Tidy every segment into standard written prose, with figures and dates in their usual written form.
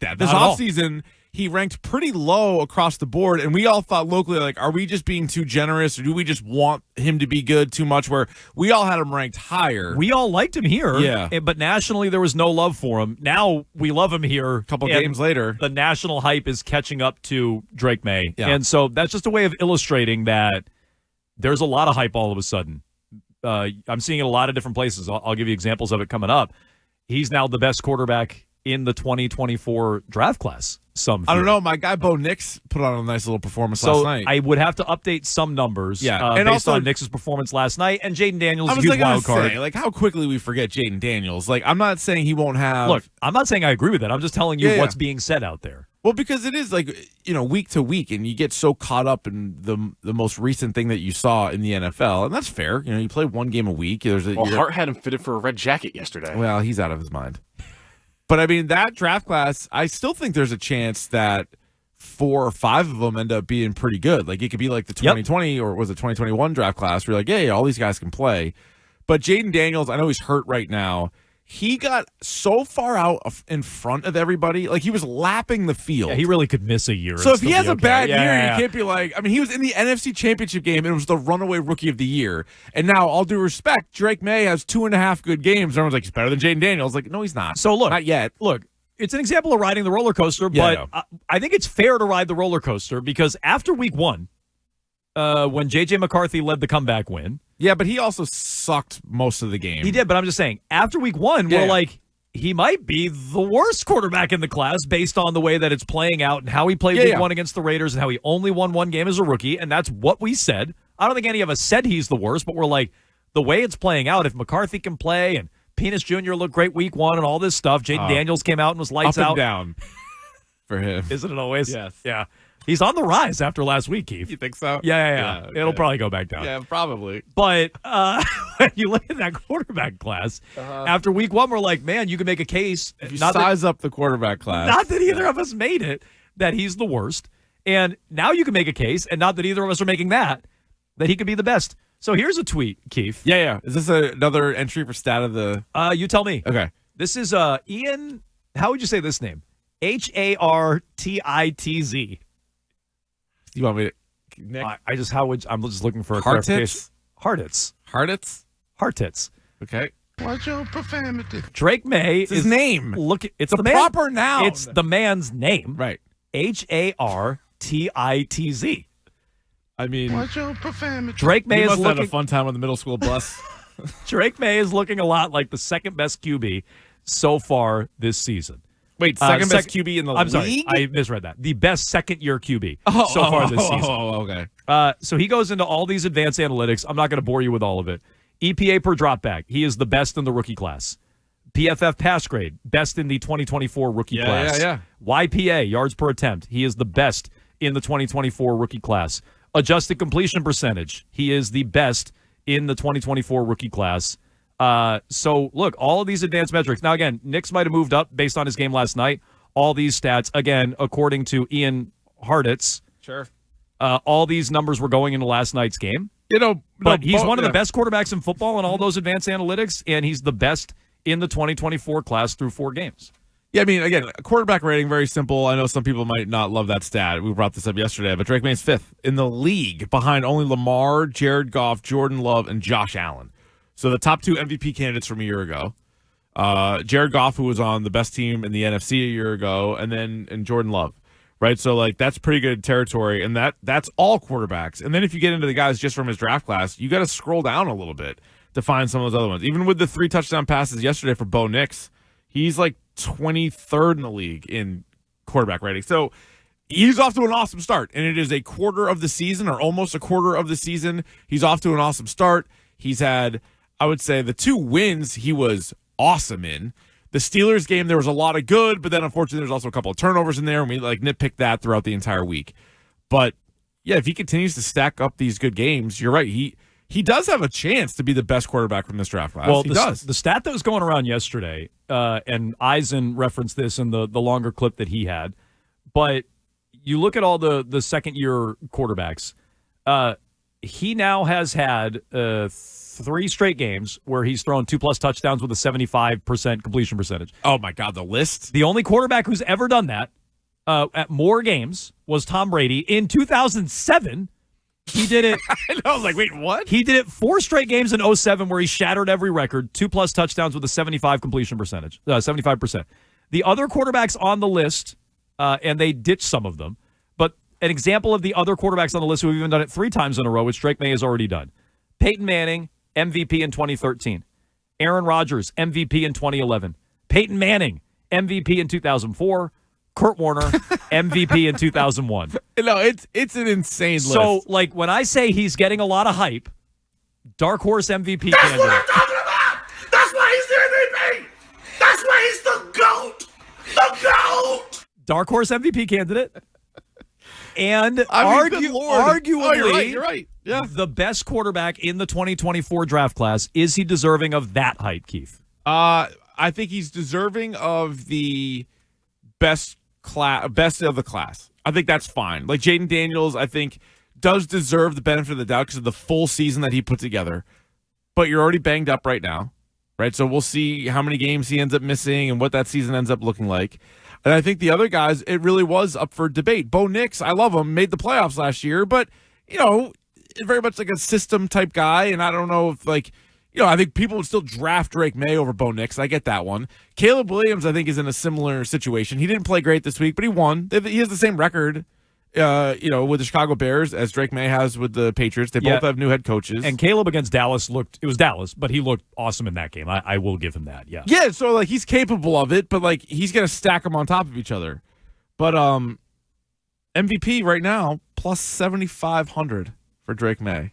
that. This offseason, he ranked pretty low across the board, and we all thought locally, like, are we just being too generous, or do we just want him to be good too much, where we all had him ranked higher? We all liked him here, yeah, but nationally there was no love for him. Now we love him here. A couple games later. The national hype is catching up to Drake Maye. Yeah. And so that's just a way of illustrating that there's a lot of hype all of a sudden. I'm seeing it a lot of different places. I'll give you examples of it coming up. He's now the best quarterback in the 2024 draft class. I don't know. My guy Bo Nix put on a nice little performance last night. I would have to update some numbers and based also, on Nix's performance last night. And Jaden Daniels, I was a huge wild card. Say, like, how quickly we forget Jaden Daniels. Like, I'm not saying he won't have. Look, I'm not saying I agree with that. I'm just telling you what's being said out there. Well, because it is like, week to week, and you get so caught up in the most recent thing that you saw in the NFL, and that's fair. You play one game a week. Hart had him fitted for a red jacket yesterday. Well, he's out of his mind. But I mean, that draft class, I still think there's a chance that 4 or 5 of them end up being pretty good. Like, it could be like the 2020 or was it 2021 draft class where you're like, yeah, all these guys can play. But Jaden Daniels, I know he's hurt right now. He got so far out in front of everybody. Like, he was lapping the field. Yeah, he really could miss a year. So if he has a bad year, you can't be like, I mean, he was in the NFC Championship game, and it was the runaway rookie of the year. And now, all due respect, Drake Maye has 2.5 good games. Everyone's like, he's better than Jaden Daniels. Like, no, he's not. So look. Not yet. Look, it's an example of riding the roller coaster, but I think it's fair to ride the roller coaster because after week 1, when J.J. McCarthy led the comeback win. Yeah, but he also sucked most of the game. He did, but I'm just saying, after week 1, we're like, he might be the worst quarterback in the class based on the way that it's playing out and how he played week 1 against the Raiders and how he only won 1 game as a rookie, and that's what we said. I don't think any of us said he's the worst, but we're like, the way it's playing out, if McCarthy can play and Penis Jr. looked great week 1 and all this stuff, Jaden Daniels came out and was lights up and out. down for him. Isn't it always? Yes. Yeah. He's on the rise after last week, Keefe. You think so? Yeah. Okay. It'll probably go back down. Yeah, probably. But when you look at that quarterback class, after week 1, we're like, man, you can make a case. If you size up the quarterback class. Not that either of us made it, that he's the worst. And now you can make a case, and not that either of us are making that he could be the best. So here's a tweet, Keefe. Yeah. Is this another entry for stat of the... You tell me. Okay. This is Ian, how would you say this name? Hartitz. You want me to, Nick? I'm just looking for a clarification. Hartitz. Okay. What's your profanity? Drake Maye is his name. Look, it's the proper noun. It's the man's name. Right. Hartitz. I mean, what's your profanity? Drake Maye must have had a fun time on the middle school bus. Drake Maye is looking a lot like the second best QB so far this season. Wait, second best QB in the league? I'm sorry, I misread that. The best second-year QB so far this season. Okay. So he goes into all these advanced analytics. I'm not going to bore you with all of it. EPA per dropback, he is the best in the rookie class. PFF pass grade, best in the 2024 rookie class. YPA, yards per attempt, he is the best in the 2024 rookie class. Adjusted completion percentage, he is the best in the 2024 rookie class. So, look, all of these advanced metrics. Now, again, Nix might have moved up based on his game last night. All these stats, again, according to Ian Hartitz. Sure. All these numbers were going into last night's game. But he's one of the best quarterbacks in football in all those advanced analytics, and he's the best in the 2024 class through 4 games. Yeah, I mean, again, quarterback rating, very simple. I know some people might not love that stat. We brought this up yesterday, but Drake Maye's 5th in the league behind only Lamar, Jared Goff, Jordan Love, and Josh Allen. So the top 2 MVP candidates from a year ago. Jared Goff, who was on the best team in the NFC a year ago, and Jordan Love. Right? So, like, that's pretty good territory, and that's all quarterbacks. And then if you get into the guys just from his draft class, you got to scroll down a little bit to find some of those other ones. Even with the 3 touchdown passes yesterday for Bo Nix, he's like 23rd in the league in quarterback rating. So he's off to an awesome start, and it is a quarter of the season or almost a quarter of the season. He's off to an awesome start. He's had, I would say, the 2 wins he was awesome in. The Steelers game, there was a lot of good, but then unfortunately there's also a couple of turnovers in there, and we nitpicked that throughout the entire week. But yeah, if he continues to stack up these good games, you're right. He does have a chance to be the best quarterback from this draft class. Well, he does. The stat that was going around yesterday, and Eisen referenced this in the longer clip that he had, but you look at all the second-year quarterbacks, he now has had 3 straight games where he's thrown 2+ touchdowns with a 75% completion percentage. Oh, my God, the list? The only quarterback who's ever done that at more games was Tom Brady. In 2007, he did it. I was like, wait, what? He did it 4 straight games in 2007 where he shattered every record, 2+ touchdowns with a 75 completion percentage, 75%. The other quarterbacks on the list, and they ditched some of them, but an example of the other quarterbacks on the list who have even done it 3 times in a row, which Drake Maye has already done. Peyton Manning, MVP in 2013. Aaron Rodgers, MVP in 2011. Peyton Manning, MVP in 2004. Kurt Warner, MVP in 2001. No, it's an insane list. So, like, when I say he's getting a lot of hype, dark horse MVP That's candidate. what I'm talking about. That's why he's the MVP. That's why he's the GOAT. The GOAT. Dark horse MVP candidate. And good arguably, oh, you're right. Yeah. The best quarterback in the 2024 draft class. Is he deserving of that hype, Keefe? I think he's deserving of the best of the class. I think that's fine. Like Jaden Daniels, I think, does deserve the benefit of the doubt because of the full season that he put together. But you're already banged up right now, right? So we'll see how many games he ends up missing and what that season ends up looking like. And I think the other guys, it really was up for debate. Bo Nix, I love him, made the playoffs last year, but, very much like a system type guy. And I don't know if, I think people would still draft Drake Maye over Bo Nix. I get that one. Caleb Williams, I think, is in a similar situation. He didn't play great this week, but he won. He has the same record, with the Chicago Bears as Drake Maye has with the Patriots. They both have new head coaches. And Caleb against Dallas it was Dallas, but he looked awesome in that game. I will give him that, yeah. Yeah, so, he's capable of it, but, he's going to stack them on top of each other. But MVP right now, plus 7,500 for Drake Maye.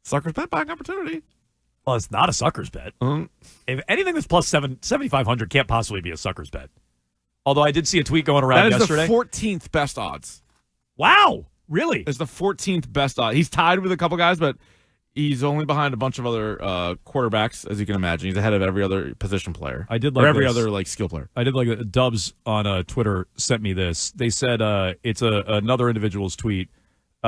Suckers bet buying opportunity. Well, it's not a sucker's bet. If anything that's plus 7,500 can't possibly be a sucker's bet. Although I did see a tweet going around yesterday. That is the 14th best odds. Wow. Really? It's the 14th best odds. He's tied with a couple guys, but he's only behind a bunch of other quarterbacks, as you can imagine. He's ahead of every other position player. Every other skill player. I did like it. Dubs on Twitter sent me this. They said it's another individual's tweet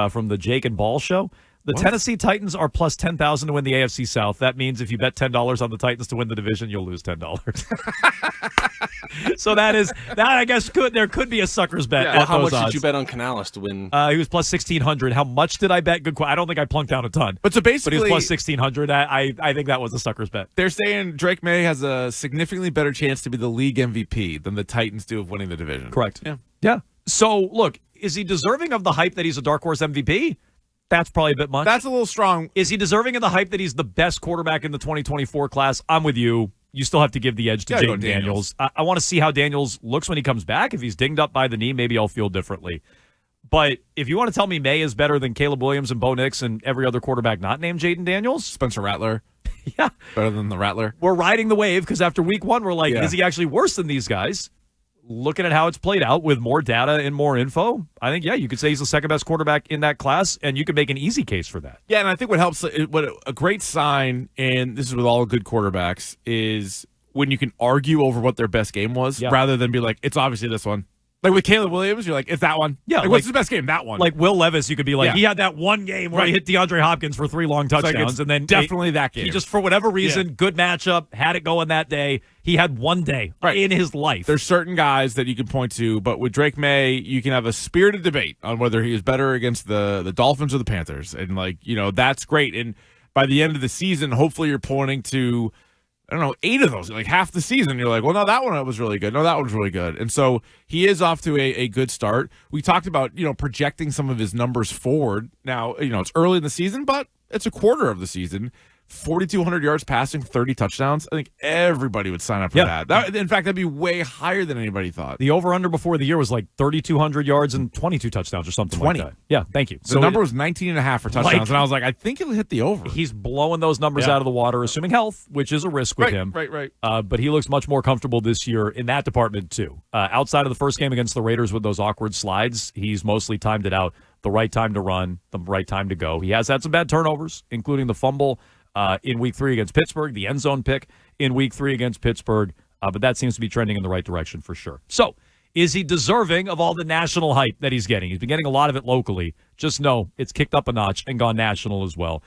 from the Jake and Ball show. The Tennessee Titans are plus 10,000 to win the AFC South. That means if you bet $10 on the Titans to win the division, you'll lose $10. So I guess there could be a sucker's bet. Yeah, how much odds. did you bet on Canales to win? He was plus 1,600. How much did I bet? Good question. I don't think I plunked down a ton. But he was plus 1,600. I think that was a sucker's bet. They're saying Drake Maye has a significantly better chance to be the league MVP than the Titans do of winning the division. Correct. Yeah. So look, is he deserving of the hype that he's a dark horse MVP? That's probably a bit much. That's a little strong. Is he deserving of the hype that he's the best quarterback in the 2024 class? I'm with you. You still have to give the edge to Jaden Daniels. I want to see how Daniels looks when he comes back. If he's dinged up by the knee, maybe I'll feel differently. But if you want to tell me Maye is better than Caleb Williams and Bo Nix and every other quarterback not named Jaden Daniels? Spencer Rattler. Yeah. Better than the Rattler. We're riding the wave because after week 1, we're like, is he actually worse than these guys? Looking at how it's played out with more data and more info, I think, you could say he's the second best quarterback in that class, and you could make an easy case for that. Yeah, and I think what helps, what a great sign, and this is with all good quarterbacks, is when you can argue over what their best game was rather than be like, it's obviously this one. Like with Caleb Williams, you're like, it's that one. Yeah. What's his best game? That one. Like Will Levis, you could be like, he had that one game where he hit DeAndre Hopkins for 3 long touchdowns. And then definitely that game. He just, for whatever reason, good matchup, had it going that day. He had one day in his life. There's certain guys that you can point to, but with Drake Maye, you can have a spirited debate on whether he is better against the Dolphins or the Panthers. And, that's great. And by the end of the season, hopefully you're pointing to, 8 of those, like half the season. You're like, well, no, that one was really good. No, that one was really good. And so he is off to a good start. We talked about, projecting some of his numbers forward. Now, it's early in the season, but it's a quarter of the season. 4,200 yards passing, 30 touchdowns. I think everybody would sign up for that. In fact, that'd be way higher than anybody thought. The over-under before the year was like 3,200 yards and 22 touchdowns or something 20. like that. Yeah, thank you. The number was 19.5 for touchdowns, and I was like, I think he'll hit the over. He's blowing those numbers out of the water, assuming health, which is a risk with him. Right. But he looks much more comfortable this year in that department, too. Outside of the first game against the Raiders with those awkward slides, he's mostly timed it out. The right time to run, the right time to go. He has had some bad turnovers, including the fumble in Week 3 against Pittsburgh, the end zone pick in Week 3 against Pittsburgh, but that seems to be trending in the right direction for sure. So, is he deserving of all the national hype that he's getting? He's been getting a lot of it locally. Just know it's kicked up a notch and gone national as well.